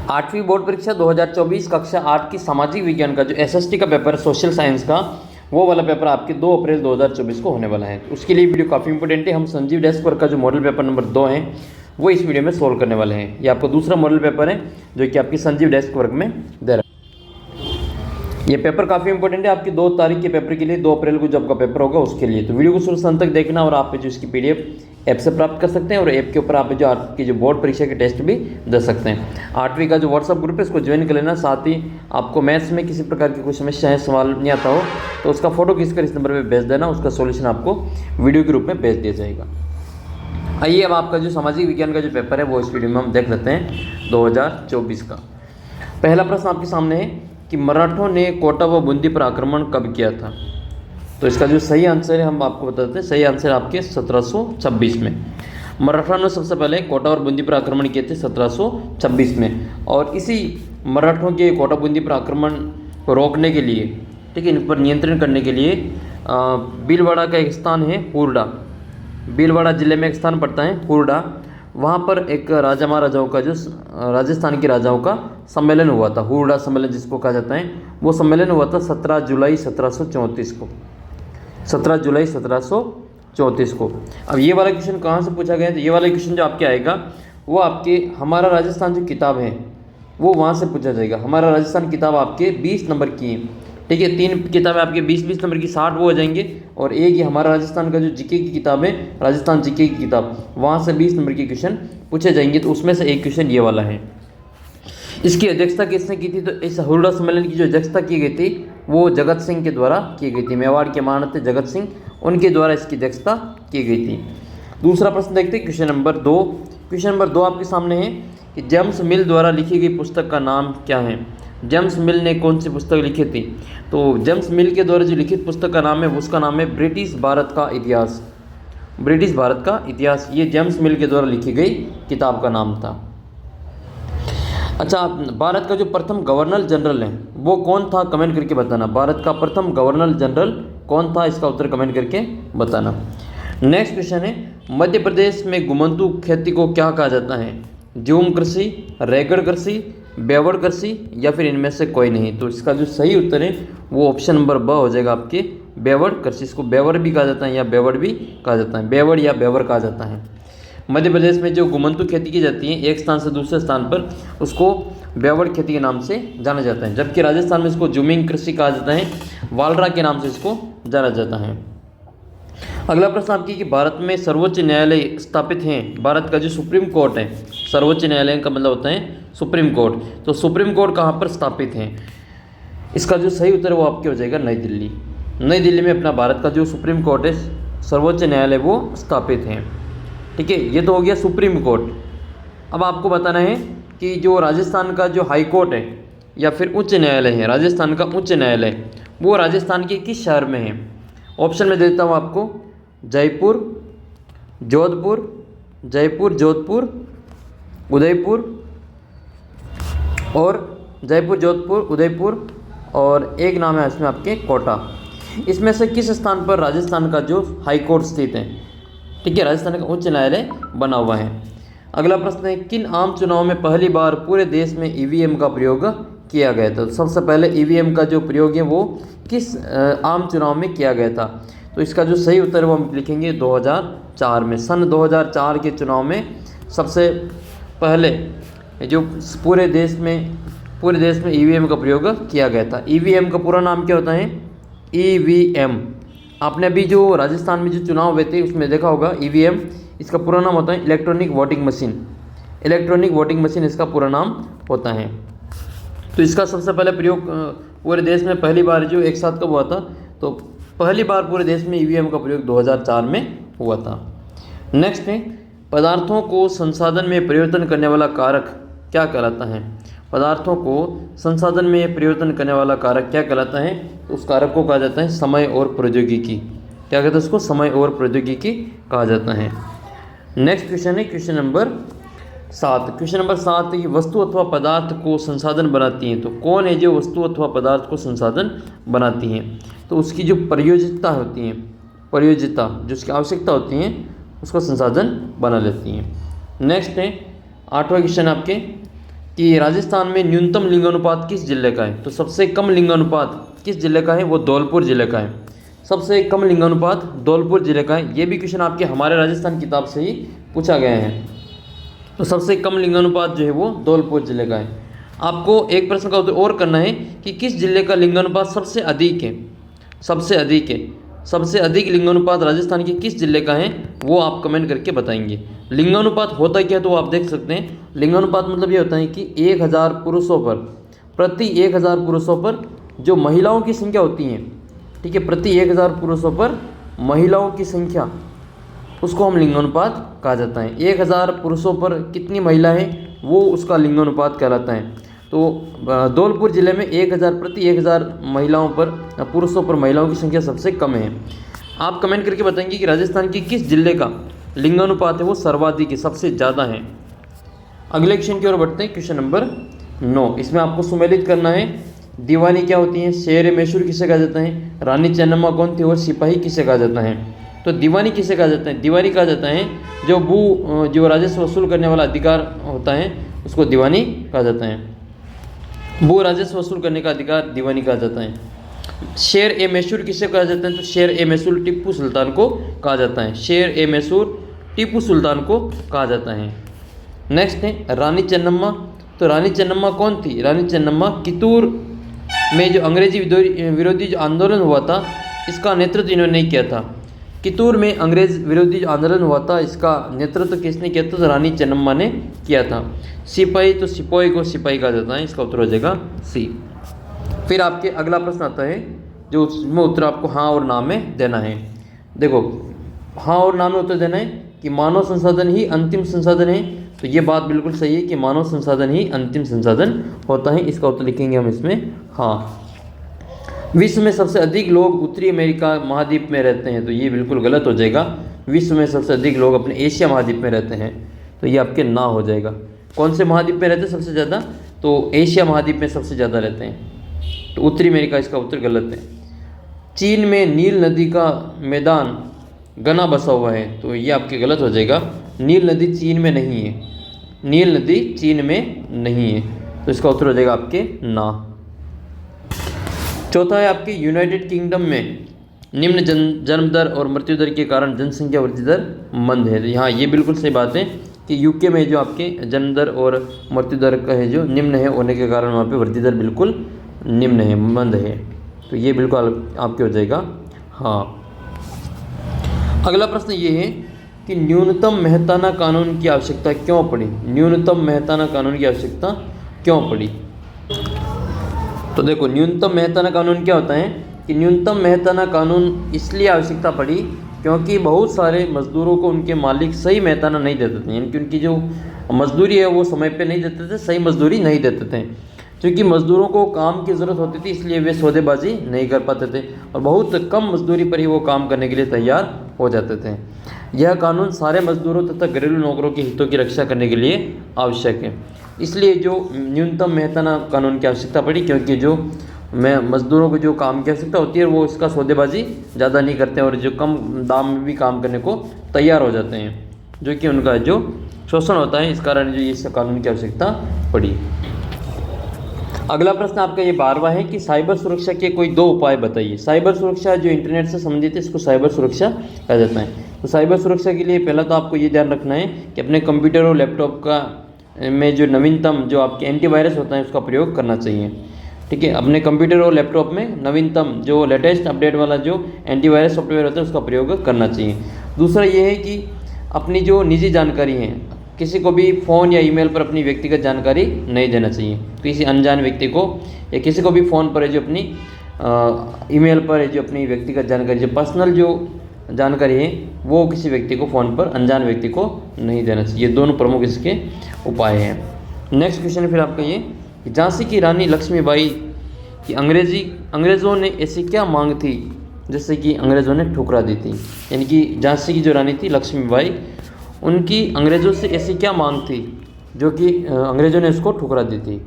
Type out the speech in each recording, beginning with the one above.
8वीं बोर्ड परीक्षा 2024 कक्षा 8 की सामाजिक विज्ञान का जो एसएसटी का पेपर सोशल साइंस का वो वाला पेपर आपके 2 अप्रैल 2024 को होने वाला है। उसके लिए वीडियो काफ़ी इंपॉर्टेंट है। हम संजीव डेस्क वर्क का जो मॉडल पेपर नंबर 2 है वो इस वीडियो में सोल्व करने वाले हैं। ये आपका दूसरा मॉडल पेपर है जो कि आपकी संजीव डेस्क वर्क में दे रहा है। ये पेपर काफ़ी इंपॉर्टेंट है आपकी 2 तारीख के पेपर के लिए, 2 अप्रैल को जो आपका पेपर होगा उसके लिए। तो वीडियो को शुरू से अंत तक देखना और आप जो इसकी पीडीएफ ऐप से प्राप्त कर सकते हैं और ऐप के ऊपर आप जो आपकी जो बोर्ड परीक्षा के टेस्ट भी दे सकते हैं। 8वीं का जो व्हाट्सअप ग्रुप है उसको ज्वाइन कर लेना। साथ ही आपको मैथ्स में किसी प्रकार की कोई समस्या है, सवाल नहीं आता हो तो उसका फोटो खींचकर इस नंबर पर भेज देना, उसका सोल्यूशन आपको वीडियो के रूप में भेज दिया जाएगा। आइए अब आपका जो सामाजिक विज्ञान का जो पेपर है वो इस वीडियो में हम देख लेते हैं 2024 का। पहला प्रश्न आपके सामने है कि मराठों ने कोटा व बूंदी पर आक्रमण कब किया था। तो इसका जो सही आंसर है हम आपको बताते हैं। सही आंसर आपके 1726 में। मराठों ने सबसे पहले कोटा और बूंदी पर आक्रमण किए थे 1726 में। और इसी मराठों के कोटा बूंदी पर आक्रमण को रोकने के लिए, ठीक है, इन पर नियंत्रण करने के लिए भीलवाड़ा का एक स्थान है हुरडा, भीलवाड़ा जिले में एक स्थान पड़ता है हुरडा। वहाँ पर एक राजा महाराजाओं का जो राजस्थान के राजाओं का सम्मेलन हुआ था, हुरडा सम्मेलन जिसको कहा जाता है, वो सम्मेलन हुआ था 17 जुलाई 1734 को, 17 जुलाई 1734 को। अब ये वाला क्वेश्चन कहाँ से पूछा गया है? तो ये वाला क्वेश्चन जो आपके आएगा वो आपके हमारा राजस्थान जो किताब है वो वहाँ से पूछा जाएगा। हमारा राजस्थान किताब आपके 20 नंबर की है, ठीक है। 3 किताबें आपके 20-20 नंबर की 60 वो हो जाएंगे और एक ही हमारा राजस्थान का जो जीके की किताब है, राजस्थान जीके की किताब, वहाँ से 20 नंबर के क्वेश्चन पूछे जाएंगे। तो उसमें से एक क्वेश्चन ये वाला है। इसकी अध्यक्षता किसने की थी? तो इस हुरडा सम्मेलन की जो अध्यक्षता की गई थी वो जगत सिंह के द्वारा की गई थी। मेवाड़ के महाराणा जगत सिंह, उनके द्वारा इसकी अध्यक्षता की गई थी। दूसरा प्रश्न देखते हैं, क्वेश्चन नंबर 2। क्वेश्चन नंबर 2 आपके सामने है कि जेम्स मिल द्वारा लिखी गई पुस्तक का नाम क्या है। जेम्स मिल ने कौन सी पुस्तक लिखी थी? तो जेम्स मिल के द्वारा जो लिखित पुस्तक का नाम है उसका नाम है ब्रिटिश भारत का इतिहास। ब्रिटिश भारत का इतिहास, ये जेम्स मिल के द्वारा लिखी गई किताब का नाम था। अच्छा, भारत का जो प्रथम गवर्नर जनरल है वो कौन था? कमेंट करके बताना। भारत का प्रथम गवर्नर जनरल कौन था? इसका उत्तर कमेंट करके बताना। नेक्स्ट क्वेश्चन है, मध्य प्रदेश में घुमंतू खेती को क्या कहा जाता है? झूम कृषि, रैगड़ कृषि, बेवड़ कृषि या फिर इनमें से कोई नहीं। तो इसका जो सही उत्तर है वो ऑप्शन नंबर ब हो जाएगा आपके बेवड़ कृषि। इसको बेवड़ भी कहा जाता है या बेवड़ भी कहा जाता है, बेवड़ या बेवड़ कहा जाता है। मध्य प्रदेश में जो घुमंतू खेती की जाती है एक स्थान से दूसरे स्थान पर, उसको बेवड़ खेती के नाम से जाना जाता है। जबकि राजस्थान में इसको झूमिंग कृषि कहा जाता है, वालरा के नाम से इसको जाना जाता है। अगला प्रश्न आपकी कि भारत में सर्वोच्च न्यायालय स्थापित हैं। भारत का जो सुप्रीम कोर्ट है, सर्वोच्च न्यायालय का मतलब होता है सुप्रीम कोर्ट। तो सुप्रीम कोर्ट कहाँ पर स्थापित है? इसका जो सही उत्तर है वो आपके हो जाएगा नई दिल्ली। नई दिल्ली में अपना भारत का जो सुप्रीम कोर्ट है, सर्वोच्च न्यायालय, वो स्थापित है, ठीक है। ये तो हो गया सुप्रीम कोर्ट। अब आपको बताना है कि जो राजस्थान का जो हाई कोर्ट है या फिर उच्च न्यायालय है, राजस्थान का उच्च न्यायालय, वो राजस्थान के किस शहर में है? ऑप्शन में देता हूँ आपको, जयपुर, जोधपुर, जयपुर, जोधपुर, उदयपुर और जयपुर, जोधपुर, उदयपुर और एक नाम है इसमें आपके कोटा। इसमें से किस स्थान पर राजस्थान का जो हाई कोर्ट स्थित है? ठीक है, राजस्थान का उच्च न्यायालय बना हुआ है। अगला प्रश्न है, किन आम चुनाव में पहली बार पूरे देश में ईवीएम का प्रयोग किया गया था? तो सबसे पहले ईवीएम का जो प्रयोग है वो किस आम चुनाव में किया गया था? तो इसका जो सही उत्तर है वो हम लिखेंगे 2004 में। सन 2004 के चुनाव में सबसे पहले जो पूरे देश में ईवीएम का प्रयोग किया गया था। ईवीएम का पूरा नाम क्या होता है? ईवीएम। आपने अभी जो राजस्थान में जो चुनाव हुए थे उसमें देखा होगा, ईवीएम इसका पूरा नाम होता है electronic voting machine. Electronic voting machine इसका पूरा नाम होता है। तो इसका सबसे पहले प्रयोग पूरे देश में पहली बार जो एक साथ कब हुआ था? तो पहली बार पूरे देश में ईवीएम का प्रयोग 2004 में हुआ था। नेक्स्ट है, पदार्थों को संसाधन में परिवर्तन करने वाला कारक क्या कहलाता है? पदार्थों को संसाधन में परिवर्तन करने वाला कारक क्या कहलाता है? तो उस कारक को कहा जाता है समय और प्रौद्योगिकी। क्या कहते हैं उसको? समय और प्रौद्योगिकी कहा जाता है। नेक्स्ट क्वेश्चन है क्वेश्चन नंबर 7। क्वेश्चन नंबर 7 है कि वस्तु अथवा पदार्थ को संसाधन बनाती हैं। तो कौन है जो वस्तु अथवा पदार्थ को संसाधन बनाती हैं? तो उसकी जो प्रयोज्यता होती है, प्रयोज्यता जो उसकी आवश्यकता होती है उसको संसाधन बना लेती हैं। नेक्स्ट है 8वां क्वेश्चन आपके कि राजस्थान में न्यूनतम लिंगानुपात किस जिले का है। तो सबसे कम लिंगानुपात किस जिले का है, वो धौलपुर जिले का है। सबसे कम लिंगानुपात धौलपुर जिले का है। ये भी क्वेश्चन आपके हमारे राजस्थान किताब से ही पूछा गया है। तो सबसे कम लिंगानुपात जो है वो धौलपुर जिले का है। आपको एक प्रश्न का उत्तर और करना है कि किस जिले का लिंगानुपात सबसे अधिक है। सबसे अधिक है, सबसे अधिक लिंगानुपात राजस्थान के किस जिले का है, वो आप कमेंट करके बताएंगे। लिंगानुपात होता क्या है तो आप देख सकते हैं। लिंगानुपात मतलब ये होता है कि 1000 पुरुषों पर प्रति 1000 पुरुषों पर जो महिलाओं की संख्या होती है, ठीक है, प्रति 1000 पुरुषों पर महिलाओं की संख्या, उसको हम लिंगानुपात कहा जाता है। 1000 पुरुषों पर कितनी महिला है, वो उसका लिंगानुपात कहलाता है। तो धौलपुर जिले में 1000 प्रति 1000 महिलाओं पर पुरुषों पर महिलाओं की संख्या सबसे कम है। आप कमेंट करके बताएंगे कि राजस्थान की किस जिले का लिंगानुपात है वो सर्वाधिक है, सबसे ज़्यादा है। अगले क्वेश्चन की ओर बढ़ते हैं, क्वेश्चन नंबर 9। इसमें आपको सुमेलित करना है दीवानी क्या होती है, शेर मैसूर किसे कहा जाता है, रानी चेन्नम्मा कौन थी और सिपाही किसे कहा जाता है। तो दीवानी किसे कहा जाता है, दीवानी कहा जाता है जो राजस्व वसूल करने वाला अधिकार होता है उसको दीवानी कहा जाता है। भू राजस्व वसूल करने का अधिकार दीवानी कहा जाता है। शेर ए मैसूर किसे कहा जाता है, तो शेर ए मैसूर टीपू सुल्तान को कहा जाता है। शेर ए मैसूर टीपू सुल्तान को कहा जाता है। नेक्स्ट है रानी चेन्नम्मा। तो रानी चेन्नम्मा कौन थी, रानी चेन्नम्मा कितूर में जो अंग्रेजी विरोधी जो आंदोलन हुआ था इसका नेतृत्व इन्होंने किया था। कितूर में अंग्रेज विरोधी जो आंदोलन हुआ था इसका नेतृत्व किसने किया था, तो रानी चेन्नम्मा ने किया था। सिपाही, तो सिपाही को सिपाही कहा जाता है, इसका उत्तर हो जाएगा सी। फिर आपके अगला प्रश्न आता है जो उसमें उत्तर आपको हाँ और ना में देना है। देखो हाँ और ना में उत्तर देना है कि मानव संसाधन ही अंतिम संसाधन है। तो ये बात बिल्कुल सही है कि मानव संसाधन ही अंतिम संसाधन होता है, इसका उत्तर लिखेंगे हम इसमें हाँ। विश्व में सबसे अधिक लोग उत्तरी अमेरिका महाद्वीप में रहते हैं, तो ये बिल्कुल गलत हो जाएगा। विश्व में सबसे अधिक लोग अपने एशिया महाद्वीप में रहते हैं, तो ये आपके ना हो जाएगा। कौन से महाद्वीप में रहते हैं सबसे ज़्यादा, तो एशिया महाद्वीप में सबसे ज़्यादा रहते हैं, तो उत्तरी अमेरिका इसका उत्तर गलत है। चीन में नील नदी का मैदान घना बसा हुआ है, तो ये आपके गलत हो जाएगा। नील नदी चीन में नहीं है, नील नदी चीन में नहीं है, तो इसका उत्तर हो जाएगा आपके ना। चौथा है आपके यूनाइटेड किंगडम में निम्न जन्म दर और मृत्यु दर के कारण जनसंख्या वृद्धि दर मंद है। तो यहाँ ये बिल्कुल सही बात है कि यूके में जो आपके जन्म दर और मृत्यु दर का है जो निम्न है होने के कारण वहाँ पे वृद्धि दर बिल्कुल निम्न है, मंद है, तो ये बिल्कुल आपके हो जाएगा हाँ। अगला प्रश्न ये है कि न्यूनतम मेहताना कानून की आवश्यकता क्यों पड़ी, न्यूनतम मेहताना कानून की आवश्यकता क्यों पड़ी। तो देखो न्यूनतम मेहताना कानून क्या होता है कि न्यूनतम मेहताना कानून इसलिए आवश्यकता पड़ी क्योंकि बहुत सारे मज़दूरों को उनके मालिक सही मेहताना नहीं देते थे, यानी कि उनकी जो मजदूरी है वो समय पे नहीं देते थे, सही मजदूरी नहीं देते थे। क्योंकि मज़दूरों को काम की ज़रूरत होती थी इसलिए वे सौदेबाजी नहीं कर पाते थे और बहुत कम मजदूरी पर ही वो काम करने के लिए तैयार हो जाते थे। यह कानून सारे मजदूरों तथा घरेलू नौकरों के हितों की रक्षा करने के लिए आवश्यक है, इसलिए जो न्यूनतम मेहताना कानून की आवश्यकता पड़ी क्योंकि जो मजदूरों को जो काम की आवश्यकता होती है वो इसका सौदेबाजी ज़्यादा नहीं करते हैं और जो कम दाम में भी काम करने को तैयार हो जाते हैं, जो कि उनका जो शोषण होता है, इस कारण जो इस कानून की आवश्यकता पड़ी। अगला प्रश्न आपका ये 12वां है कि साइबर सुरक्षा के कोई 2 उपाय बताइए। साइबर सुरक्षा जो इंटरनेट से संबंधित है इसको साइबर सुरक्षा कहा जाता है। तो साइबर सुरक्षा के लिए पहला तो आपको ये ध्यान रखना है कि अपने कंप्यूटर और लैपटॉप का में जो नवीनतम जो आपके एंटीवायरस होता है उसका प्रयोग करना चाहिए। ठीक है, अपने कंप्यूटर और लैपटॉप में नवीनतम जो लेटेस्ट अपडेट वाला जो एंटीवायरस सॉफ्टवेयर होता है उसका प्रयोग करना चाहिए। दूसरा ये है कि अपनी जो निजी जानकारी है किसी को भी फ़ोन या ईमेल पर अपनी व्यक्तिगत जानकारी नहीं देना चाहिए। किसी अनजान व्यक्ति को या किसी को भी फ़ोन पर जो अपनी ईमेल पर जो अपनी व्यक्तिगत जानकारी जो पर्सनल जो जानकारी है वो किसी व्यक्ति को फ़ोन पर अनजान व्यक्ति को नहीं देना चाहिए। ये दोनों प्रमुख इसके उपाय हैं। नेक्स्ट क्वेश्चन फिर आपका ये कि झांसी की रानी लक्ष्मीबाई की अंग्रेज़ों ने ऐसी क्या मांग थी जिससे कि अंग्रेज़ों ने ठुकरा दी थी। यानी कि झांसी की जो रानी थी लक्ष्मीबाई, उनकी अंग्रेज़ों से ऐसी क्या मांग थी जो कि अंग्रेज़ों ने उसको ठुकरा दी थी।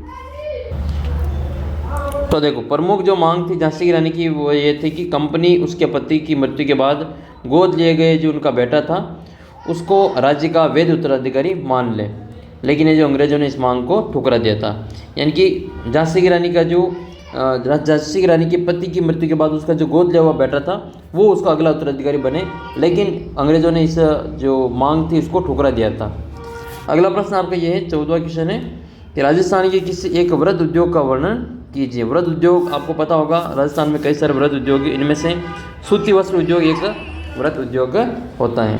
तो देखो प्रमुख जो मांग थी झांसी की रानी की वो ये थी कि कंपनी उसके पति की मृत्यु के बाद गोद लिए गए जो उनका बेटा था उसको राज्य का वैध उत्तराधिकारी मान ले। लेकिन ये जो अंग्रेज़ों ने इस मांग को ठुकरा दिया था। यानी कि झांसी की रानी का जो झांसी की रानी के पति की मृत्यु के बाद उसका जो गोद लिया हुआ बेटा था वो उसका अगला उत्तराधिकारी बने, लेकिन अंग्रेज़ों ने इस जो मांग थी उसको ठुकरा दिया था। अगला प्रश्न आपका ये है, 14वां क्वेश्चन है कि राजस्थान के किसी एक वृहद उद्योग का वर्णन कीजिए। वृहद उद्योग आपको पता होगा, राजस्थान में कई सारे वृहद उद्योग हैं, इनमें से सूती वस्त्र उद्योग एक वृहद उद्योग होता है।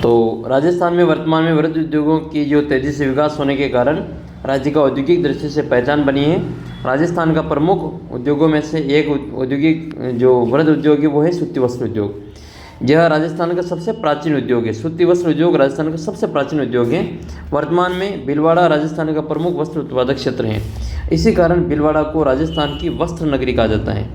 तो राजस्थान में वर्तमान में वृहद उद्योगों की जो तेज़ी से विकास होने के कारण राज्य का औद्योगिक दृष्टि से पहचान बनी है। राजस्थान का प्रमुख उद्योगों में से एक औद्योगिक जो वृहद उद्योग है वो है सूती वस्त्र उद्योग। यह राजस्थान का सबसे प्राचीन उद्योग है। सूती वस्त्र उद्योग राजस्थान का सबसे प्राचीन उद्योग है। वर्तमान में भीलवाड़ा राजस्थान का प्रमुख वस्त्र उत्पादक क्षेत्र है। इसी कारण भीलवाड़ा को राजस्थान की वस्त्र नगरी कहा जाता है।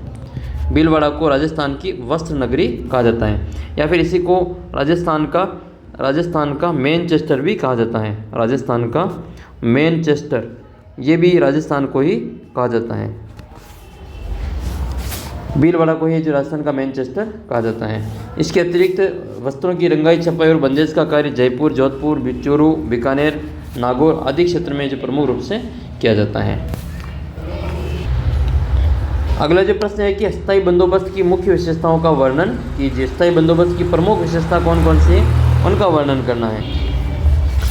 भीलवाड़ा को राजस्थान की वस्त्र नगरी कहा जाता है, या फिर इसी को राजस्थान का मैनचेस्टर भी कहा जाता है। राजस्थान का मैनचेस्टर, ये भी राजस्थान को ही कहा जाता है। भीलवाड़ा को ही जो राजस्थान का मैनचेस्टर कहा जाता है। इसके अतिरिक्त वस्त्रों की रंगाई, छपाई और बंदेज का कार्य जयपुर, जोधपुर, चूरू, बीकानेर, नागौर आदि क्षेत्र में जो प्रमुख रूप से किया जाता है। अगला जो प्रश्न है कि स्थायी बंदोबस्त की मुख्य विशेषताओं का वर्णन कीजिए। स्थायी बंदोबस्त की प्रमुख विशेषता कौन कौन सी है, उनका वर्णन करना है।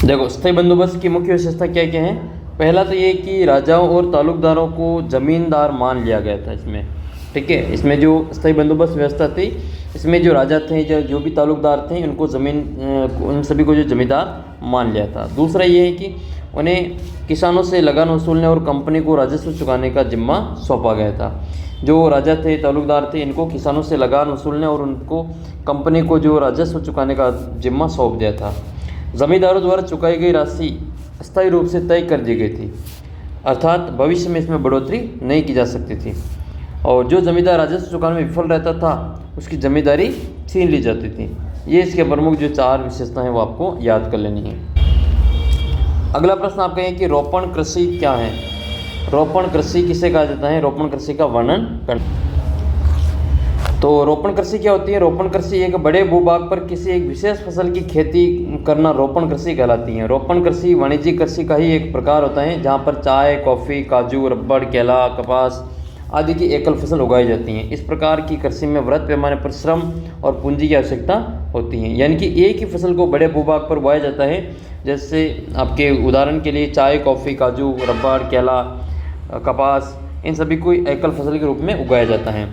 देखो, स्थायी बंदोबस्त की मुख्य विशेषता क्या क्या है। पहला तो ये कि राजाओं और तालुकदारों को जमींदार मान लिया गया था इसमें, ठीक है। इसमें जो स्थायी बंदोबस्त व्यवस्था थी, इसमें जो राजा थे, जो भी तालुकदार थे, उनको उन सभी को जो जमींदार मान लिया था। दूसरा ये है कि उन्हें किसानों से लगान वसूलने और कंपनी को राजस्व चुकाने का जिम्मा सौंपा गया था। जो राजा थे, तालुकदार थे, इनको किसानों से लगान वसूलने और उनको कंपनी को जो राजस्व चुकाने का जिम्मा सौंप दिया था। जमींदारों द्वारा चुकाई गई राशि अस्थायी रूप से तय कर दी गई थी, अर्थात भविष्य में इसमें बढ़ोतरी नहीं की जा सकती थी। और जो जमींदार राजस्व चुकाने में विफल रहता था उसकी जमींदारी छीन ली जाती थी। ये इसके प्रमुख जो 4 विशेषताएं हैं वो आपको याद कर लेनी है। अगला प्रश्न आपका है कि रोपण कृषि क्या है। रोपण कृषि किसे कहा जाता है, रोपण कृषि का वर्णन करना। तो रोपण कृषि क्या होती है। रोपण कृषि एक बड़े भूभाग पर किसी एक विशेष फसल की खेती करना रोपण कृषि कहलाती है। रोपण कृषि वाणिज्यिक कृषि का ही एक प्रकार होता है, जहाँ पर चाय, कॉफ़ी, काजू, रबड़, केला, कपास आदि की एकल फसल उगाई जाती हैं। इस प्रकार की कृषि में वृहद पैमाने पर श्रम और पूंजी की आवश्यकता होती है। यानी कि एक ही फसल को बड़े भूभाग पर उगाया जाता है। जैसे आपके उदाहरण के लिए चाय, कॉफ़ी, काजू, रबड़, केला, कपास, इन सभी को एकल फसल के रूप में उगाया जाता है।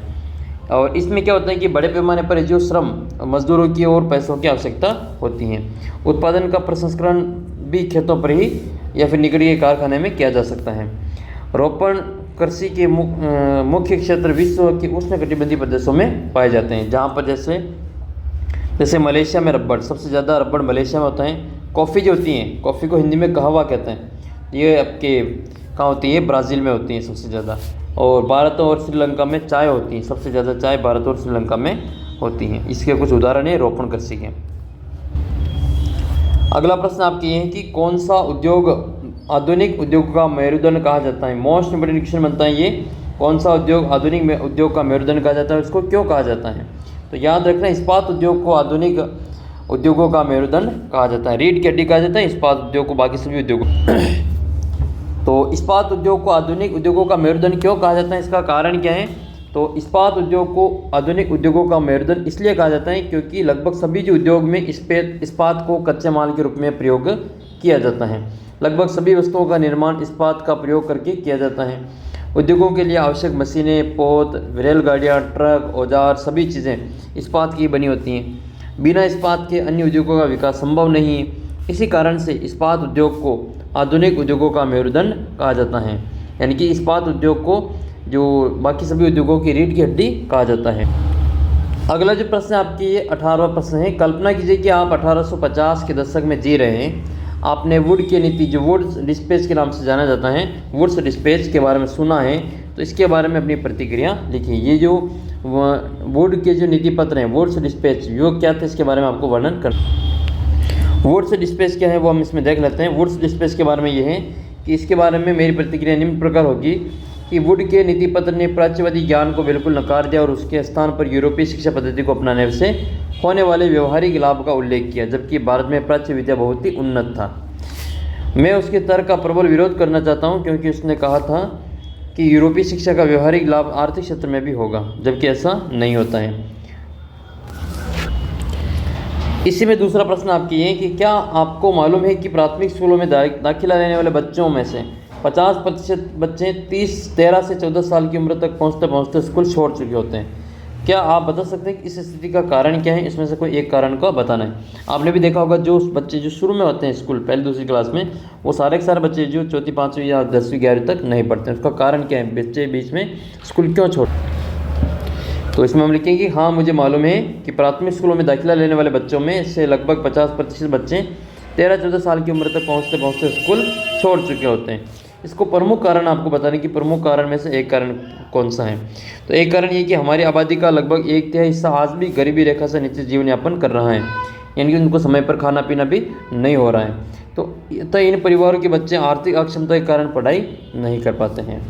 और इसमें क्या होता है कि बड़े पैमाने पर जो श्रम, मजदूरों की और पैसों की आवश्यकता होती है। उत्पादन का प्रसंस्करण भी खेतों पर ही या फिर निकट के कारखाने में किया जा सकता है। रोपण कृषि के मुख्य क्षेत्र विश्व के उष्णकटिबंधीय प्रदेशों में पाए जाते हैं, जहाँ पर जैसे मलेशिया में रबड़, सबसे ज़्यादा रबड़ मलेशिया में होता है। कॉफ़ी जो होती है, कॉफ़ी को हिंदी में कहवा कहते हैं, ये आपके कहाँ होती है, ब्राज़ील में होती है सबसे ज़्यादा। और भारत और श्रीलंका में चाय होती है, सबसे ज़्यादा चाय भारत और श्रीलंका में होती है। इसके कुछ उदाहरण है रोपण कृषि के। अगला प्रश्न आपके ये है कि कौन सा उद्योग आधुनिक उद्योग का मेरुदंड कहा जाता है। मोस्ट इंपोर्टेंट क्वेश्चन बनता है ये, कौन सा उद्योग आधुनिक उद्योग का मेरुदंड कहा जाता है, उसको क्यों कहा जाता है। तो याद रखना, इस्पात उद्योग को आधुनिक उद्योगों का मेरुदंड कहा जाता है। रीढ़ की हड्डी कहा जाता है इस्पात उद्योग को, बाकी सभी उद्योगों तो इस्पात उद्योग को आधुनिक उद्योगों का मेरुदंड क्यों कहा जाता है, इसका कारण क्या है। तो इस्पात उद्योग को आधुनिक उद्योगों का मेरुदंड इसलिए कहा जाता है क्योंकि लगभग सभी जो उद्योग में इस्पात को कच्चे माल के रूप में प्रयोग किया जाता है। लगभग सभी वस्तुओं का निर्माण इस्पात का प्रयोग करके किया जाता है। उद्योगों के लिए आवश्यक मशीनें, पोत, रेलगाड़ियाँ, ट्रक, औजार, सभी चीज़ें इस्पात की बनी होती हैं। बिना इस्पात के अन्य उद्योगों का विकास संभव नहीं है। इसी कारण से इस्पात उद्योग को आधुनिक उद्योगों का मेरुदंड कहा जाता है। यानी कि इस्पात उद्योग को जो बाकी सभी उद्योगों की रीढ़ की हड्डी कहा जाता है। अगला जो प्रश्न आपकी ये 18वां प्रश्न है। कल्पना कीजिए कि आप 1850 के दशक में जी रहे हैं। आपने वुड की नीति, जो वुड्स डिस्पैच के नाम से जाना जाता है, वुड्स डिस्पैच के बारे में सुना है, तो इसके बारे में अपनी प्रतिक्रिया लिखिए। ये जो वुड के जो नीति पत्र हैं, वुड्स डिस्पैच, वो क्या थे इसके बारे में आपको वर्णन करना। वुड्स डिस्पैच क्या है वो हम इसमें देख लेते हैं। वुड्स डिस्पैच के बारे में ये है कि इसके बारे में मेरी प्रतिक्रिया निम्न प्रकार होगी कि वुड के नीति पत्र ने प्राच्यवादी ज्ञान को बिल्कुल नकार दिया और उसके स्थान पर यूरोपीय शिक्षा पद्धति को अपनाने से होने वाले व्यवहारिक लाभ का उल्लेख किया, जबकि भारत में प्राच्य विद्या बहुत ही उन्नत था। मैं उसके तर्क का प्रबल विरोध करना चाहता हूं, क्योंकि उसने कहा था कि यूरोपीय शिक्षा का व्यवहारिक लाभ आर्थिक क्षेत्र में भी होगा, जबकि ऐसा नहीं होता है। इसी में दूसरा प्रश्न आपकी ये कि क्या आपको मालूम है कि प्राथमिक स्कूलों में दाखिला लेने वाले बच्चों में से 50% बच्चे 13 से 14 साल की उम्र तक पहुँचते पहुँचते स्कूल छोड़ चुके होते हैं। क्या आप बता सकते हैं कि इस स्थिति का कारण क्या है? इसमें से कोई एक कारण का बताना है। आपने भी देखा होगा जो बच्चे जो शुरू में होते हैं स्कूल पहली दूसरी क्लास में, वो सारे के सारे बच्चे जो चौथी पाँचवीं या 10वीं 11वीं तक नहीं पढ़ते हैं। उसका कारण क्या है? बच्चे बीच में स्कूल क्यों छोड़? तो इसमें हम लिखेंगे हाँ, मुझे मालूम है कि प्राथमिक स्कूलों में दाखिला लेने वाले बच्चों में से लगभग 50% बच्चे 13-14 साल की उम्र तक पहुँचते पहुँचते स्कूल छोड़ चुके होते हैं। इसको प्रमुख कारण आपको बताने की प्रमुख कारण में से एक कारण कौन सा है? तो एक कारण ये कि हमारी आबादी का लगभग 1/3 हिस्सा आज भी गरीबी रेखा से नीचे जीवन यापन कर रहा है, यानी कि उनको समय पर खाना पीना भी नहीं हो रहा है। तो इन परिवारों के बच्चे आर्थिक अक्षमता के कारण पढ़ाई नहीं कर पाते हैं।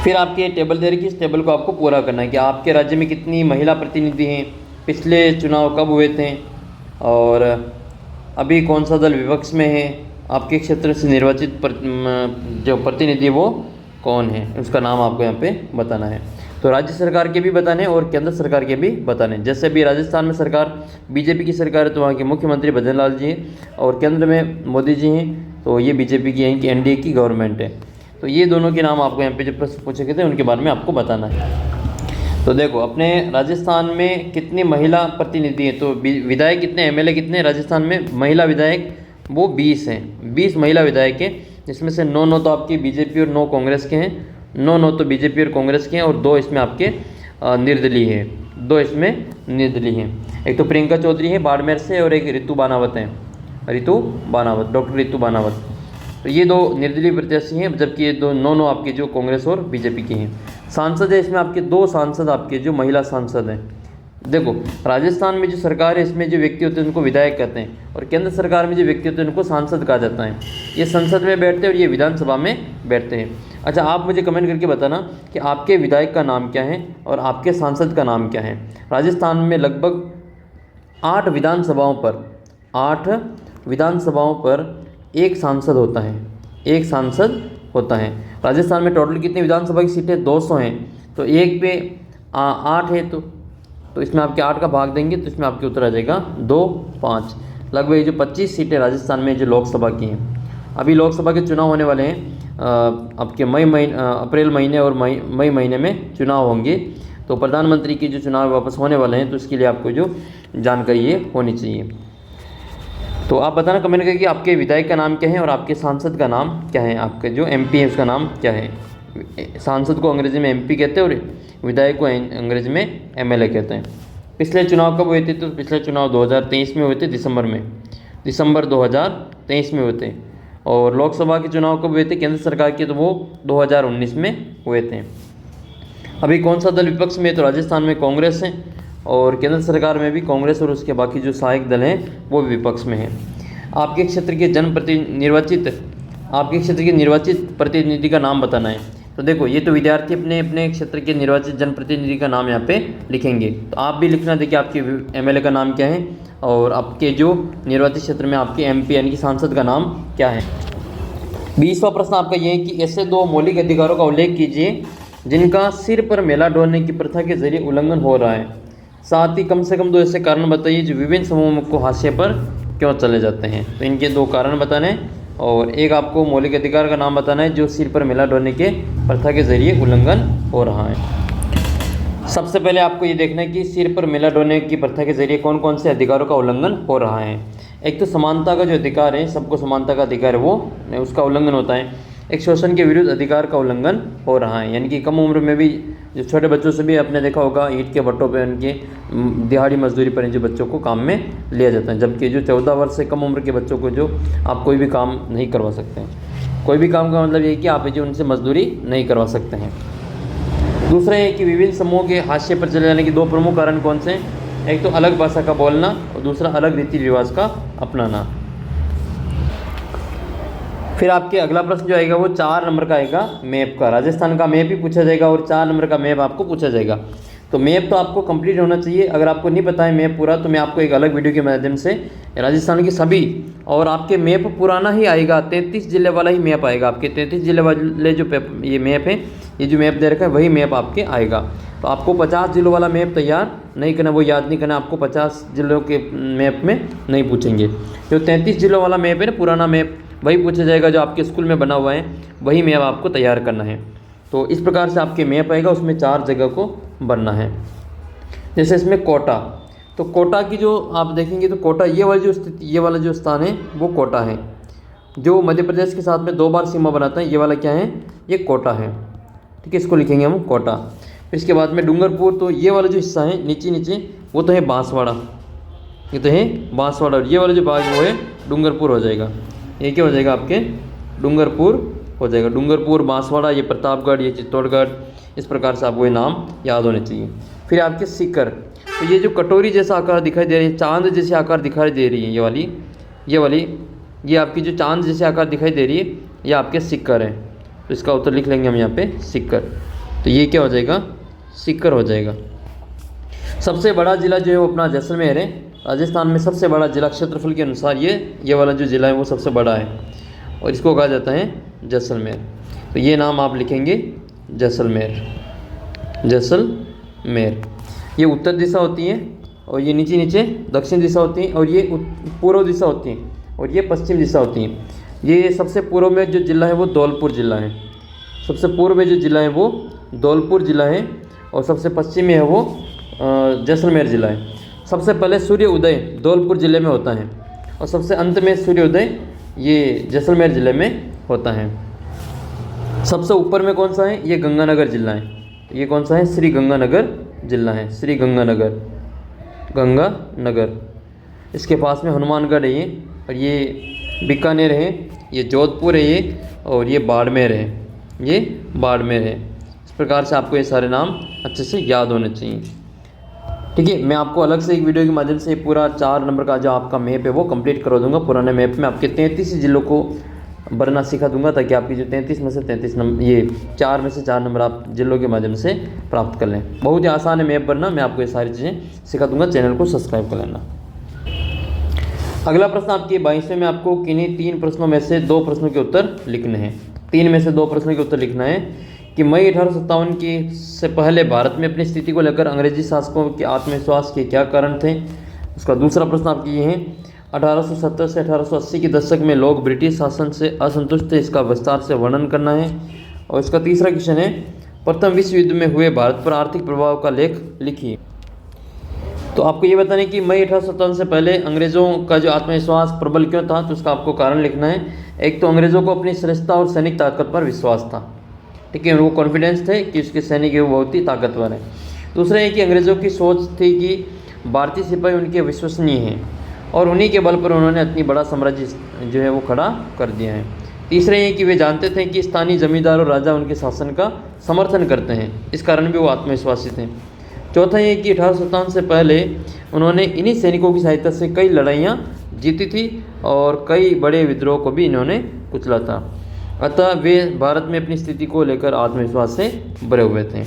फिर आपकी टेबल दे रखी, इस टेबल को आपको पूरा करना है कि आपके राज्य में कितनी महिला प्रतिनिधि हैं, पिछले चुनाव कब हुए थे, और अभी कौन सा दल विपक्ष में है, आपके क्षेत्र से निर्वाचित जो प्रतिनिधि वो कौन है, उसका नाम आपको यहाँ पे बताना है। तो राज्य सरकार के भी बताने हैं और केंद्र सरकार के भी बताने हैं। जैसे अभी राजस्थान में सरकार बीजेपी की सरकार है, तो वहाँ के मुख्यमंत्री भजन लाल जी हैं, और केंद्र में मोदी जी हैं, तो ये बीजेपी की है कि एनडीए की गवर्नमेंट है। तो ये दोनों के नाम आपको यहाँ पे जो प्रश्न पूछे गए थे उनके बारे में आपको बताना है। तो देखो, अपने राजस्थान में कितनी महिला प्रतिनिधि हैं? तो विधायक कितने, एमएलए कितने राजस्थान में? महिला विधायक वो 20 हैं, 20 महिला विधायक हैं, जिसमें से 9 तो आपकी बीजेपी और 9 कांग्रेस के हैं। 9 तो बीजेपी और कांग्रेस के हैं, और 2 इसमें आपके निर्दलीय हैं। 2 इसमें निर्दलीय हैं। एक तो प्रियंका चौधरी है बाड़मेर से, और एक ऋतु बानावत है, डॉक्टर ऋतु बानावत। तो ये 2 निर्दलीय प्रत्याशी हैं, जबकि ये 9 आपके जो कांग्रेस और बीजेपी के हैं। सांसद है इसमें आपके 2 सांसद आपके जो महिला सांसद हैं। देखो, राजस्थान में जो सरकार है इसमें जो व्यक्ति होते हैं उनको विधायक कहते हैं, और केंद्र सरकार में जो व्यक्ति होते हैं उनको सांसद कहा जाता है। ये संसद में बैठते हैं और ये विधानसभा में बैठते हैं। अच्छा, आप मुझे कमेंट करके बताना कि आपके विधायक का नाम क्या है और आपके सांसद का नाम क्या है। राजस्थान में लगभग 8 विधानसभाओं पर एक सांसद होता है, एक सांसद होता है। राजस्थान में टोटल कितनी विधानसभा की सीटें? 200 हैं। तो एक पे 8 है, तो इसमें आपके 8 का भाग देंगे तो इसमें आपके उत्तर आ जाएगा 2, 5। लगभग जो 25 सीटें राजस्थान में जो लोकसभा की हैं। अभी लोकसभा के चुनाव होने वाले हैं, आपके अप्रैल महीने और मई महीने में चुनाव होंगे। तो प्रधानमंत्री के जो चुनाव वापस होने वाले हैं, तो इसके लिए आपको जो जानकारी ये होनी चाहिए। तो आप बताना कमेंट करके कि आपके विधायक का नाम क्या है और आपके सांसद का नाम क्या है, आपके जो एमपी है उसका नाम क्या है। सांसद को अंग्रेजी में एमपी कहते हैं और विधायक को अंग्रेजी में एमएलए कहते हैं। पिछले चुनाव कब हुए थे? तो पिछले चुनाव 2023 में हुए थे, दिसंबर 2023 में हुए थे। और लोकसभा के चुनाव कब हुए थे केंद्र सरकार के? तो वो 2019 में हुए थे। अभी कौन सा दल विपक्ष में? तो राजस्थान में कांग्रेस है, और केंद्र सरकार में भी कांग्रेस, और उसके बाकी जो सहायक दल हैं वो विपक्ष में हैं। आपके क्षेत्र के निर्वाचित प्रतिनिधि का नाम बताना है। तो देखो, ये तो विद्यार्थी अपने अपने क्षेत्र के निर्वाचित जनप्रतिनिधि का नाम यहाँ पे लिखेंगे। तो आप भी लिखना, देखिए आपके एमएलए का नाम क्या है और आपके जो निर्वाचित क्षेत्र में आपके एमपी यानी कि सांसद का नाम क्या है। 20वां प्रश्न आपका ये है कि ऐसे 2 मौलिक अधिकारों का उल्लेख कीजिए जिनका सिर पर मेला ढोने की प्रथा के जरिए उल्लंघन हो रहा है। साथ ही कम से कम 2 ऐसे कारण बताइए जो विभिन्न समूहों को हाशिए पर क्यों चले जाते हैं। तो इनके 2 कारण बताने हैं, और एक आपको मौलिक अधिकार का नाम बताना है जो सिर पर मेला ढोने के प्रथा के जरिए उल्लंघन हो रहा है। सबसे पहले आपको ये देखना है कि सिर पर मेला ढोने की प्रथा के जरिए कौन कौन से अधिकारों का उल्लंघन हो रहा है। एक तो समानता का जो अधिकार है, सबको समानता का अधिकार है, वो उसका उल्लंघन होता है। एक शोषण के विरुद्ध अधिकार का उल्लंघन हो रहा है, यानी कि कम उम्र में भी जो छोटे बच्चों से भी आपने देखा होगा ईंट के भट्टों पे उनके दिहाड़ी मजदूरी पर जो बच्चों को काम में लिया जाता है, जबकि जो 14 वर्ष से कम उम्र के बच्चों को जो आप कोई भी काम नहीं करवा सकते हैं। कोई भी काम का मतलब ये है कि आप जो उनसे मजदूरी नहीं करवा सकते हैं। दूसरा है कि विभिन्न समूहों के हाशिए पर चले जाने के 2 प्रमुख कारण कौन से हैं। एक तो अलग भाषा का बोलना और दूसरा अलग रीति रिवाज का अपनाना। फिर आपके अगला प्रश्न जो आएगा वो 4 नंबर का आएगा मैप का। राजस्थान का मैप ही पूछा जाएगा और 4 नंबर का मैप आपको पूछा जाएगा। तो मैप तो आपको कंप्लीट होना चाहिए। अगर आपको नहीं पता है मैप पूरा, तो मैं आपको एक अलग वीडियो के माध्यम से राजस्थान की सभी, और आपके मैप पुराना ही आएगा, 33 जिले वाला ही मैप आएगा आपके। 33 जिले वाले जो ये मैप है, ये जो मैप दे रखा है वही मैप आपके आएगा। तो आपको 50 जिलों वाला मैप तैयार नहीं करना, वो याद नहीं करना, आपको 50 जिलों के मैप में नहीं पूछेंगे। जो 33 जिलों वाला मैप है ना, पुराना मैप, वही पूछा जाएगा। जो आपके स्कूल में बना हुआ है वही मैप आपको तैयार करना है। तो इस प्रकार से आपके मैप आएगा, उसमें 4 जगह को बनना है। जैसे इसमें कोटा, तो कोटा की जो आप देखेंगे तो कोटा ये वाला जो स्थान है वो कोटा है, जो मध्य प्रदेश के साथ में 2 बार सीमा बनाता है। ये वाला क्या है, ये कोटा है, ठीक है, इसको लिखेंगे हम कोटा। फिर इसके बाद में डूंगरपुर, तो ये वाला जो हिस्सा है नीचे वो तो है बांसवाड़ा, ये तो है बांसवाड़ा, और ये वाला जो भाग वो है डूंगरपुर हो जाएगा। ये क्या हो जाएगा आपके, डूंगरपुर हो जाएगा। डूंगरपुर, बांसवाड़ा, ये प्रतापगढ़, ये चित्तौड़गढ़, इस प्रकार से आपको ये नाम याद होने चाहिए। फिर आपके सीकर, तो ये जो कटोरी जैसा आकार दिखाई दे रही है, चांद जैसे आकार दिखाई दे रही है, ये वाली ये आपकी जो चांद जैसे आकार दिखाई दे रही है, ये आपके सीकर है। तो इसका उत्तर लिख लेंगे हम यहाँ पे सीकर। तो ये क्या हो जाएगा, सीकर हो जाएगा। सबसे बड़ा जिला जो है वो अपना जैसलमेर है। राजस्थान में सबसे बड़ा जिला क्षेत्रफल के अनुसार ये वाला जो जिला है वो सबसे बड़ा है, और इसको कहा जाता है जैसलमेर। तो ये नाम आप लिखेंगे जैसलमेर, जैसलमेर। ये उत्तर दिशा होती है, और ये नीचे दक्षिण दिशा होती है, और ये पूर्व दिशा होती है, और ये पश्चिम दिशा होती है। ये सबसे पूर्व में जो जिला है वो धौलपुर जिला है, सबसे पूर्व में जो जिला है वो धौलपुर जिला है, और सबसे पश्चिम में है वो जैसलमेर जिला है। सबसे पहले सूर्य उदय धौलपुर जिले में होता है, और सबसे अंत में सूर्योदय ये जैसलमेर जिले में होता है। सबसे ऊपर में कौन सा है, ये गंगानगर जिला है। ये कौन सा है, श्री गंगानगर जिला है, श्री गंगानगर। इसके पास में हनुमानगढ़ है ये, और ये बीकानेर है, ये जोधपुर है ये, और ये बाड़मेर है, ये बाड़मेर है। इस प्रकार से आपको ये सारे नाम अच्छे से याद होने चाहिए, ठीक है। मैं आपको अलग से एक वीडियो के माध्यम से पूरा 4 नंबर का जो आपका मैप है वो कंप्लीट करवा दूंगा। पुराने मैप में आपके 33 जिलों को भरना सिखा दूंगा, ताकि आपकी जो 33 में से 33 नंबर, ये 4 में से 4 नंबर आप जिलों के माध्यम से प्राप्त कर लें। बहुत ही आसान है मैप भरना, मैं आपको ये सारी चीज़ें सिखा दूंगा। चैनल को सब्सक्राइब कर लेना। अगला प्रश्न आपके 22वें में आपको किन्हीं 3 प्रश्नों में से 2 प्रश्नों के उत्तर लिखने हैं। 3 में से 2 प्रश्नों के उत्तर लिखना है कि मई 1857 के से पहले भारत में अपनी स्थिति को लेकर अंग्रेजी शासकों के आत्मविश्वास के क्या कारण थे। उसका दूसरा प्रश्न आपके ये है, 1870 से 1880 के दशक में लोग ब्रिटिश शासन से असंतुष्ट थे, इसका विस्तार से वर्णन करना है। और इसका तीसरा क्वेश्चन है, प्रथम विश्व युद्ध में हुए भारत पर आर्थिक प्रभाव का लेख लिखिए। तो आपको ये बताना है कि मई 1857 से पहले अंग्रेज़ों का जो आत्मविश्वास प्रबल क्यों था, तो उसका आपको कारण लिखना है। एक तो अंग्रेज़ों को अपनी श्रेष्ठता और सैनिक ताकत पर विश्वास था, ठीक है, वो कॉन्फिडेंस थे कि उसके सैनिक वो बहुत ही ताकतवर है। दूसरा है कि अंग्रेज़ों की सोच थी कि भारतीय सिपाही उनके विश्वसनीय हैं, और उन्हीं के बल पर उन्होंने इतनी बड़ा साम्राज्य जो है वो खड़ा कर दिया है। तीसरा ये कि वे जानते थे कि स्थानीय जमींदार और राजा उनके शासन का समर्थन करते हैं, इस कारण भी वो आत्मविश्वासी थे। चौथा ये कि 1857 से पहले उन्होंने इन्हीं सैनिकों की सहायता से कई लड़ाइयाँ जीती थी, और कई बड़े विद्रोह को भी इन्होंने कुचला था। अतः वे भारत में अपनी स्थिति को लेकर आत्मविश्वास से भरे हुए थे।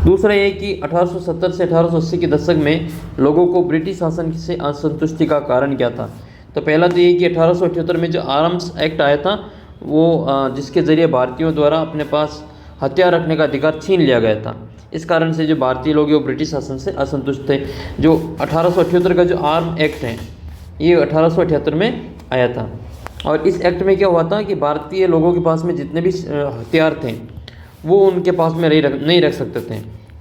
दूसरा ये कि 1870 से 1880 के दशक में लोगों को ब्रिटिश शासन से असंतुष्टि का कारण क्या था। तो पहला तो ये कि 1878 में जो आर्म्स एक्ट आया था, वो जिसके ज़रिए भारतीयों द्वारा अपने पास हथियार रखने का अधिकार छीन लिया गया था। इस कारण से जो भारतीय लोग हैं वो ब्रिटिश शासन से असंतुष्ट थे। जो 1878 का जो आर्म एक्ट है, ये 1878 में आया था, और इस एक्ट में क्या हुआ था कि भारतीय लोगों के पास में जितने भी हथियार थे वो उनके पास में नहीं रख सकते थे,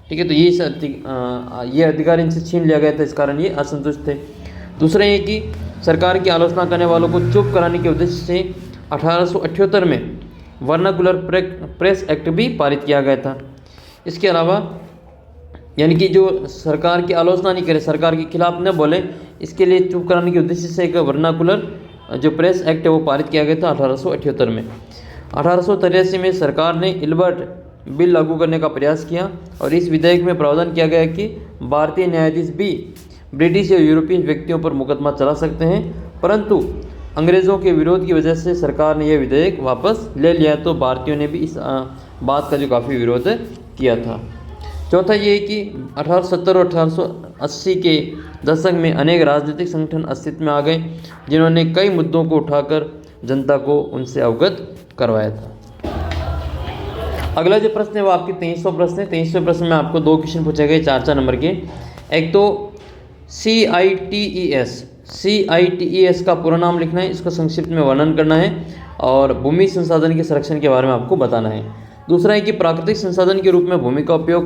ठीक है। तो ये अधिकार इनसे छीन लिया गया था, इस कारण ये असंतुष्ट थे। दूसरा ये कि सरकार की आलोचना करने वालों को चुप कराने के उद्देश्य से 1878 में वर्नाकुलर प्रेस एक्ट भी पारित किया गया था। इसके अलावा यानी कि जो सरकार की आलोचना नहीं करे, सरकार के खिलाफ न बोले, इसके लिए चुप कराने के उद्देश्य से एक वर्नाकुलर जो प्रेस एक्ट है वो पारित किया गया था 1878 में। 1883 में सरकार ने इल्बर्ट बिल लागू करने का प्रयास किया, और इस विधेयक में प्रावधान किया गया कि भारतीय न्यायाधीश भी ब्रिटिश या यूरोपीय व्यक्तियों पर मुकदमा चला सकते हैं, परंतु अंग्रेज़ों के विरोध की वजह से सरकार ने यह विधेयक वापस ले लिया। तो भारतीयों ने भी इस बात का जो काफ़ी विरोध किया था। चौथा ये है कि 1870 और 1880 के दशक में अनेक राजनीतिक संगठन अस्तित्व में आ गए, जिन्होंने कई मुद्दों को उठाकर जनता को उनसे अवगत करवाया था। अगला जो प्रश्न है वो आपके 2300 प्रश्न है। 2300 प्रश्न में आपको 2 क्वेश्चन पूछे गए 4-4 नंबर के। एक तो CITES का पूरा नाम लिखना है, इसको संक्षिप्त में वर्णन करना है और भूमि संसाधन के संरक्षण के बारे में आपको बताना है। दूसरा है कि प्राकृतिक संसाधन के रूप में भूमि का उपयोग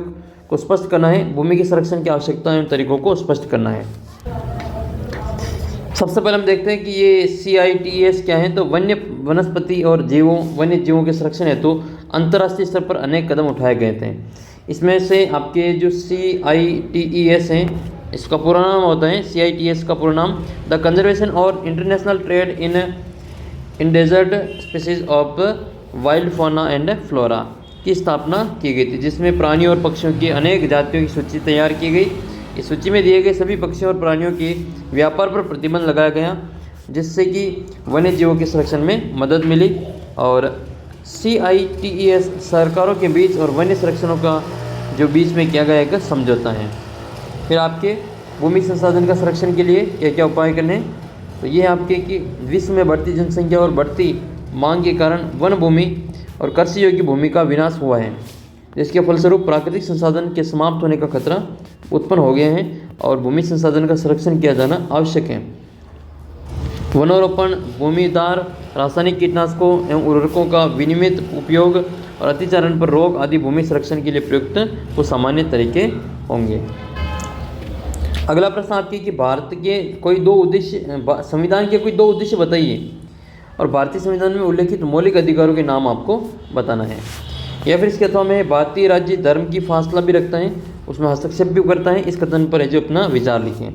को स्पष्ट करना है, भूमि के संरक्षण की आवश्यकता एवं तरीकों को स्पष्ट करना है। सबसे पहले हम देखते हैं कि ये CITES क्या है। तो वनस्पति और वन्य जीवों के संरक्षण हेतु अंतर्राष्ट्रीय स्तर पर अनेक कदम उठाए गए थे। इसमें से आपके जो CITES हैं, इसका पूरा नाम होता है, CITES का पूरा नाम द कंजर्वेशन और international trade in endangered species of wild fauna and flora की स्थापना की गई थी, जिसमें प्राणियों और पक्षियों की अनेक जातियों की सूची तैयार की गई। इस सूची में दिए गए सभी पक्षियों और प्राणियों के व्यापार पर प्रतिबंध लगाया गया, जिससे कि वन्य जीवों के संरक्षण में मदद मिली। और CITES सरकारों के बीच और वन्य संरक्षणों का जो बीच में किया गया एक समझौता है। फिर आपके भूमि संसाधन का संरक्षण के लिए क्या क्या उपाय करने हैं, तो ये आपके कि विश्व में बढ़ती जनसंख्या और बढ़ती मांग के कारण वन भूमि और कृषि योग्य भूमि का विनाश हुआ है, जिसके फलस्वरूप प्राकृतिक संसाधन के समाप्त होने का खतरा उत्पन्न हो गया है और भूमि संसाधन का संरक्षण किया जाना आवश्यक है। वनोरोपण, भूमिदार रासायनिक कीटनाशकों एवं उर्वरकों का विनियमित उपयोग और अतिचारण पर रोक आदि भूमि संरक्षण के लिए प्रयुक्त कुछ सामान्य तरीके होंगे। अगला प्रश्न आपके कि भारत के कोई 2 उद्देश्य, संविधान के कोई 2 उद्देश्य बताइए और भारतीय संविधान में उल्लेखित मौलिक अधिकारों के नाम आपको बताना है। या फिर इसके अथवा में भारतीय राज्य धर्म की फासला भी रखता है, उसमें हस्तक्षेप भी करता है, इस कथन पर है जो अपना विचार लिखें।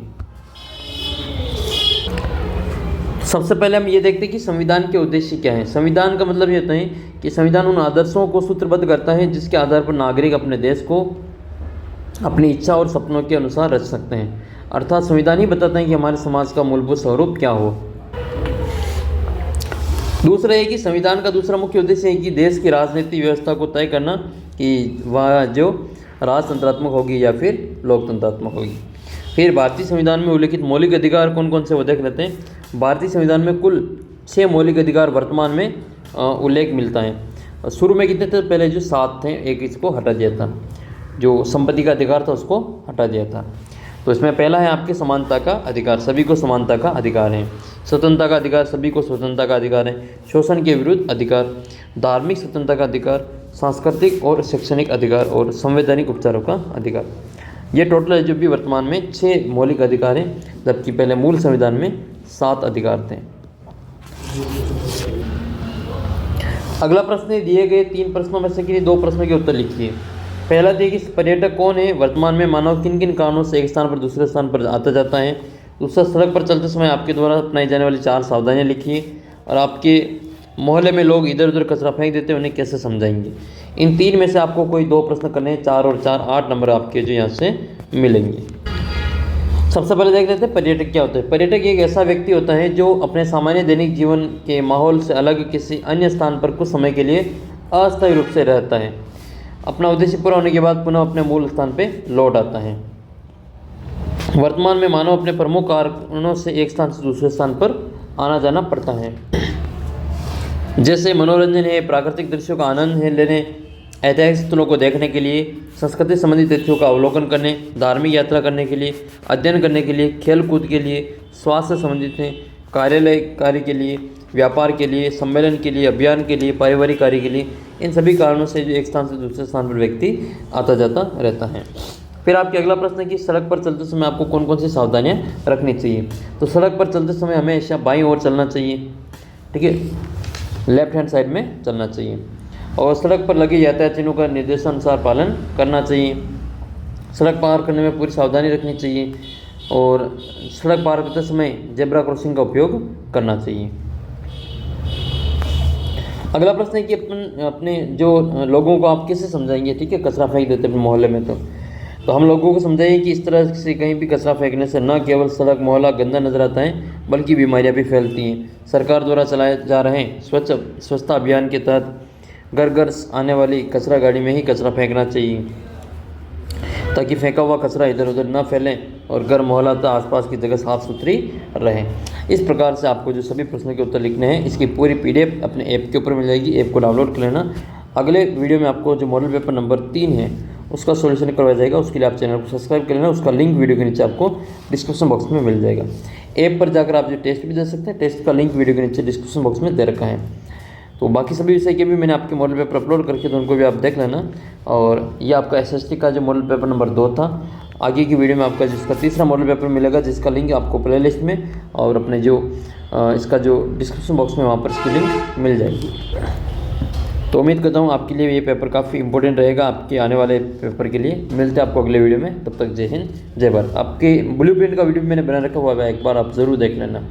सबसे पहले हम ये देखते हैं कि संविधान के उद्देश्य क्या है। संविधान का मतलब ये होता है कि संविधान उन आदर्शों को सूत्रबद्ध करता है जिसके आधार पर नागरिक अपने देश को अपनी इच्छा और सपनों के अनुसार रच सकते हैं। अर्थात संविधान ही बताता है कि हमारे समाज का मूलभूत स्वरूप क्या हो। दूसरा है कि संविधान का दूसरा मुख्य उद्देश्य है कि देश की राजनीतिक व्यवस्था को तय करना कि वह जो राजतंत्रात्मक होगी या फिर लोकतंत्रात्मक होगी। फिर भारतीय संविधान में उल्लेखित मौलिक अधिकार कौन कौन से वो देख लेते हैं। भारतीय संविधान में कुल 6 मौलिक अधिकार वर्तमान में उल्लेख मिलता है। शुरू में कितने थे, पहले जो 7 थे, एक इसको हटा दिया था, जो संपत्ति का अधिकार था उसको हटा दिया था। तो इसमें पहला है आपके समानता का अधिकार, सभी को समानता का अधिकार है। स्वतंत्रता का अधिकार, सभी को स्वतंत्रता का अधिकार है। शोषण के विरुद्ध अधिकार, धार्मिक स्वतंत्रता का अधिकार, सांस्कृतिक और शैक्षणिक अधिकार और संवैधानिक उपचारों का अधिकार। ये टोटल है जो भी वर्तमान में 6 मौलिक अधिकार हैं, जबकि पहले मूल संविधान में 7 अधिकार थे। अगला प्रश्न दिए गए 3 प्रश्नों में से किन्हीं 2 प्रश्नों के उत्तर लिखिए। पहला दिए कि पर्यटक कौन है, वर्तमान में मानव किन किन कारणों से एक स्थान पर दूसरे स्थान पर आता जाता है। दूसरा, सड़क पर चलते समय आपके द्वारा अपनाई जाने वाली 4 सावधानियाँ लिखिए और आपके मोहल्ले में लोग इधर उधर कचरा फेंक देते हैं, उन्हें कैसे समझाएंगे। इन 3 में से आपको कोई 2 प्रश्न करने हैं, 4 और 4 8 नंबर आपके जो यहाँ से मिलेंगे। सबसे पहले देख लेते हैं पर्यटक क्या होता है। पर्यटक एक ऐसा व्यक्ति होता है जो अपने सामान्य दैनिक जीवन के माहौल से अलग किसी अन्य स्थान पर कुछ समय के लिए अस्थायी रूप से रहता है। अपना उद्देश्य पूरा होने के बाद पुनः अपने मूल स्थान पर लौट आता है। वर्तमान में मानव अपने प्रमुख कारणों से एक स्थान से दूसरे स्थान पर आना जाना पड़ता है, जैसे मनोरंजन है, प्राकृतिक दृश्यों का आनंद है लेने, ऐतिहासिक स्थलों को देखने के लिए, संस्कृति संबंधी तथ्यों का अवलोकन करने, धार्मिक यात्रा करने के लिए, अध्ययन करने के लिए, खेल कूद के लिए, स्वास्थ्य से संबंधित है, कार्यालय कार्य के लिए, व्यापार के लिए, सम्मेलन के लिए, अभियान के लिए, पारिवारिक कार्य के लिए। इन सभी कारणों से जो एक स्थान से दूसरे स्थान पर व्यक्ति आता जाता रहता है। फिर आपके अगला प्रश्न है कि सड़क पर चलते समय आपको कौन कौन सी सावधानियाँ रखनी चाहिए। तो सड़क पर चलते समय हमेशा बाईं ओर चलना चाहिए, ठीक है, लेफ्ट हैंड साइड में चलना चाहिए, और सड़क पर लगे यातायात चिन्हों का निर्देशानुसार पालन करना चाहिए। सड़क पार करने में पूरी सावधानी रखनी चाहिए और सड़क पार करते समय जेब्रा क्रॉसिंग का उपयोग करना चाहिए। अगला प्रश्न है कि अपने जो लोगों को आप कैसे समझाएंगे, ठीक है, कचरा फेंक देते अपने मोहल्ले में। तो हम लोगों को समझाइए कि इस तरह से कहीं भी कचरा फेंकने से न केवल सड़क मोहल्ला गंदा नजर आता है बल्कि बीमारियां भी फैलती हैं। सरकार द्वारा चलाए जा रहे स्वच्छता अभियान के तहत घर घर आने वाली कचरा गाड़ी में ही कचरा फेंकना चाहिए। ताकि फेंका हुआ कचरा इधर उधर ना फैले और गर्म माहौल आता आसपास की जगह साफ़ सुथरी रहे। इस प्रकार से आपको जो सभी प्रश्नों के उत्तर लिखने हैं, इसकी पूरी PDF अपने ऐप के ऊपर मिल जाएगी। ऐप को डाउनलोड कर लेना। अगले वीडियो में आपको जो मॉडल पेपर नंबर 3 है उसका सॉल्यूशन करवाया जाएगा। उसके लिए आप चैनल को सब्सक्राइब कर लेना। उसका लिंक वीडियो के नीचे आपको डिस्क्रिप्शन बॉक्स में मिल जाएगा। ऐप पर जाकर आप जो टेस्ट भी दे सकते हैं, टेस्ट का लिंक वीडियो के नीचे डिस्क्रिप्शन बॉक्स में दे रखा है। तो बाकी सभी विषय के भी मैंने आपके मॉडल पेपर अपलोड करके, तो उनको भी आप देख लेना। और ये आपका SST का जो मॉडल पेपर नंबर 2 था। आगे की वीडियो में आपका जिसका तीसरा मॉडल पेपर मिलेगा, जिसका लिंक आपको प्लेलिस्ट में और अपने जो इसका जो डिस्क्रिप्शन बॉक्स में वहाँ पर इसकी लिंक मिल जाएगी। तो उम्मीद करता हूँ आपके लिए ये पेपर काफ़ी इंपॉर्टेंट रहेगा आपके आने वाले पेपर के लिए। मिलते हैं आपको अगले वीडियो में। तब तक जय हिंद, जय भारत। आपके ब्लूप्रिंट का वीडियो मैंने बना रखा हुआ है, एक बार आप ज़रूर देख लेना।